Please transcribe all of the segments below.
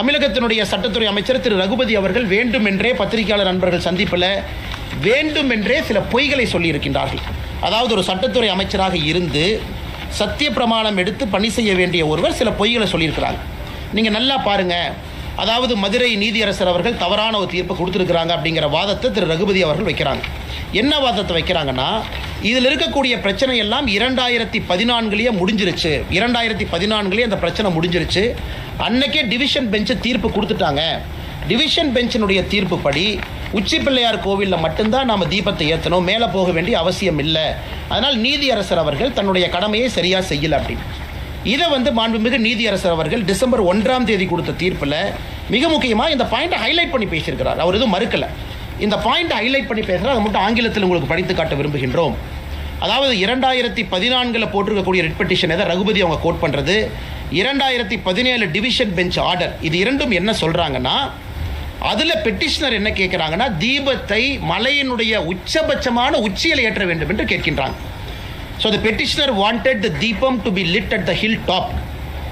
தமிழகத்தினுடைய சட்டத்துறை அமைச்சர் திரு ரகுபதி அவர்கள் வேண்டுமென்றே பத்திரிகையாளர் நண்பர்கள் சந்திப்பில் வேண்டுமென்றே சில பொய்களை சொல்லியிருக்கின்றார்கள். அதாவது ஒரு சட்டத்துறை அமைச்சராக இருந்து சத்திய பிரமாணம் எடுத்து பணி செய்ய வேண்டிய ஒருவர் சில பொய்களை சொல்லியிருக்கிறாங்க. நீங்கள் நல்லா பாருங்கள். அதாவது மதுரை நீதியரசர் அவர்கள் தவறான ஒரு தீர்ப்பை கொடுத்துருக்குறாங்க அப்படிங்கிற வாதத்தை திரு ரகுபதி அவர்கள் வைக்கிறாங்க. என்ன வாதத்தை வைக்கிறாங்கன்னா, இதில் இருக்கக்கூடிய பிரச்சனை எல்லாம் 2014 முடிஞ்சிருச்சு. 2014 அந்த பிரச்சனை முடிஞ்சிருச்சு. அன்னைக்கே டிவிஷன் பெஞ்சு தீர்ப்பு கொடுத்துட்டாங்க. டிவிஷன் பெஞ்சினுடைய தீர்ப்பு படி உச்சி பிள்ளையார் கோவிலில் மட்டும்தான் நாம் தீபத்தை ஏற்றணும், மேலே போக வேண்டிய அவசியம் இல்லை. அதனால் நீதியரசர் அவர்கள் தன்னுடைய கடமையை சரியாக செய்யலை அப்படின்னு. இதை மாண்புமிகு நீதியரசர் அவர்கள் டிசம்பர் 1 கொடுத்த தீர்ப்பில் மிக முக்கியமாக இந்த பாயிண்ட்டை ஹைலைட் பண்ணி பேசியிருக்கிறார். அவர் எதுவும் மறுக்கலை. இந்த பாயிண்ட்டை ஹைலைட் பண்ணி பேசுகிறார். அதை மட்டும் ஆங்கிலத்தில் உங்களுக்கு படித்து காட்ட விரும்புகின்றோம். அதாவது 2014 போட்டிருக்கக்கூடிய ரிட் பெட்டிஷன் எதை ரகுபதி அவங்க கோட் பண்ணுறது, 2017 டிவிஷன் பெஞ்ச் ஆர்டர், இது இரண்டும் என்ன சொல்கிறாங்கன்னா, அதில் பெட்டிஷனர் என்ன கேட்குறாங்கன்னா, தீபத்தை மலையினுடைய உச்சபட்சமான உச்சியில் ஏற்ற வேண்டும் என்று கேட்கின்றாங்க. So the petitioner wanted the deepam to be lit at the hilltop.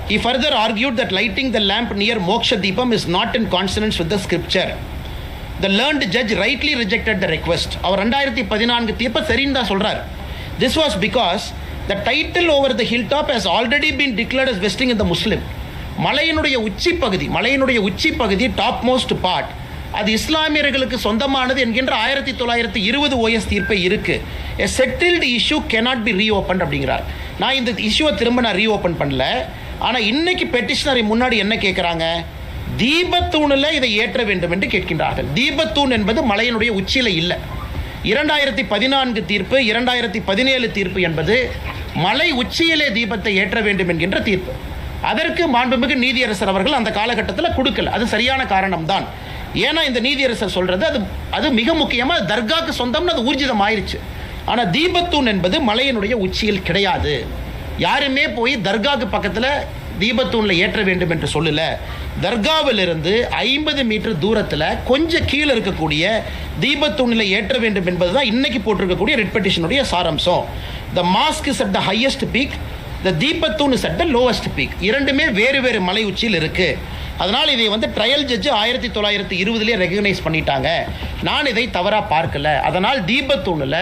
He further argued that lighting the lamp near Moksha Deepam is not in consonance with the scripture. The learned judge rightly rejected the request. அவர் 2014 தீர்ப்பை சரின்னு தான் சொல்றார். This was because the title over the hilltop has already been declared as vesting in the Muslim. மலையினுடைய உச்சி பகுதி top most part அது இஸ்லாமியர்களுக்கு சொந்தமானது என்கின்ற 1920 OS தீர்ப்பை இருக்கு. A settled issue cannot be reopened அப்படிங்கிறார். நான் இந்த இஷ்யூவை திரும்ப ரீஓப்பன் பண்ணல. ஆனால் இன்னைக்கு பெட்டிஷனரை முன்னாடி என்ன கேட்குறாங்க, தீபத்தூணில் இதை ஏற்ற வேண்டும் என்று கேட்கின்றார்கள். தீபத்தூண் என்பது மலையினுடைய உச்சியில் இல்லை. 2014 தீர்ப்பு, 2017 தீர்ப்பு என்பது மலை உச்சியிலே தீபத்தை ஏற்ற வேண்டும் என்கின்ற தீர்ப்பு. அதற்கு மாண்புமிகு நீதியரசர் அவர்கள் அந்த காலகட்டத்தில் கொடுக்கல. அது சரியான காரணம்தான். ஏன்னா இந்த நீதியரசர் சொல்றது அது மிக முக்கியமாக தர்காக்கு சொந்தம்னு அது ஊர்ஜிதம் ஆயிடுச்சு. ஆனால் தீபத்தூண் என்பது மலையினுடைய உச்சியில் கிடையாது. யாருமே போய் தர்காக்கு பக்கத்தில் தீபத்தூணில் ஏற்ற வேண்டும் என்று சொல்லல. தர்காவிலிருந்து 50 மீட்டர் தூரத்தில் கொஞ்சம் கீழே இருக்கக்கூடிய தீபத்தூணில் ஏற்ற வேண்டும் என்பது தான் இன்னைக்கு போட்டிருக்கக்கூடிய ரிட் பெட்டிஷனுடைய சாராம்சம். The mosque is at the highest peak, the deepathoon is at the lowest peak. இரண்டுமே வேறு வேறு மலை உச்சியில் இருக்கு. அதனால் இதை ட்ரையல் ஜட்ஜு 1920 ரெகக்னைஸ் பண்ணிட்டாங்க. நான் இதை தவறாக பார்க்கல. அதனால் தீபத்தூணில்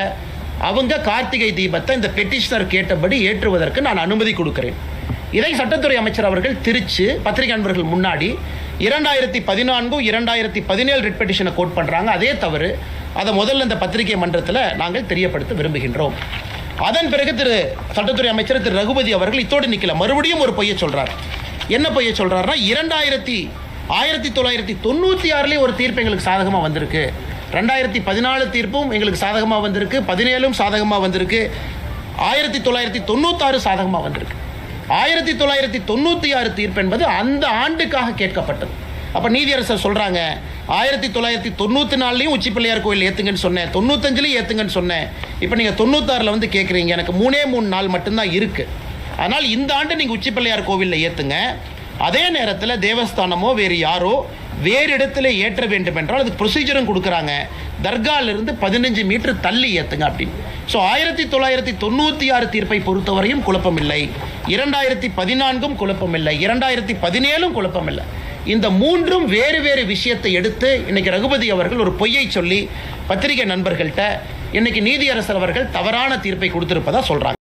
அவங்க கார்த்திகை தீபத்தை இந்த பெட்டிஷனர் கேட்டபடி ஏற்றுவதற்கு நான் அனுமதி கொடுக்கிறேன். இதை சட்டத்துறை அமைச்சர் அவர்கள் திருச்சி பத்திரிகை நண்பர்கள் முன்னாடி 2014 2017 ரிட் பெட்டிஷனை கோட் பண்ணுறாங்க. அதே தவறு. அதை முதல்ல இந்த பத்திரிகை மன்றத்தில் நாங்கள் தெரியப்படுத்த விரும்புகின்றோம். அதன் பிறகு சட்டத்துறை அமைச்சர் திரு ரகுபதி அவர்கள் இத்தோடு நிற்கல, மறுபடியும் ஒரு பொய்யை சொல்கிறார். என்ன பொய்யை சொல்கிறாருன்னா, 1996 ஒரு தீர்ப்பு எங்களுக்கு சாதகமாக வந்திருக்கு, 2014 தீர்ப்பும் எங்களுக்கு சாதகமாக வந்திருக்கு, 17 சாதகமாக வந்திருக்கு, 1996 சாதகமாக வந்திருக்கு. 1996 தீர்ப்பு என்பது அந்த ஆண்டுக்காக கேட்கப்பட்டது. அப்போ நீதியரசர் சொல்கிறாங்க, 1994 உச்சி பிள்ளையார் கோயில் ஏற்றுங்கன்னு சொன்னேன், 95 ஏற்றுங்கன்னு சொன்னேன், இப்போ நீங்கள் 96 கேட்குறீங்க, எனக்கு 3 நாள் மட்டும்தான் இருக்குது. அதனால் இந்த ஆண்டு நீங்கள் உச்சி பிள்ளையார் கோவிலில் ஏற்றுங்க. அதே நேரத்தில் தேவஸ்தானமோ வேறு யாரோ வேறு இடத்துல ஏற்ற வேண்டும் என்றால் அதுக்கு ப்ரொசீஜரும் கொடுக்குறாங்க. தர்காலிருந்து 15 மீட்டர் தள்ளி ஏற்றுங்க அப்படின்னு. ஸோ 1996 தீர்ப்பை பொறுத்தவரையும் குழப்பமில்லை, 2014 குழப்பமில்லை, 2017 குழப்பமில்லை. இந்த மூன்றும் வேறு வேறு விஷயத்தை எடுத்து இன்னைக்கு ரகுபதி அவர்கள் ஒரு பொய்யை சொல்லி பத்திரிகை நண்பர்கள்ட்ட இன்னைக்கு நீதியரசர் அவர்கள் தவறான தீர்ப்பை கொடுத்திருப்பதா சொல்றாங்க.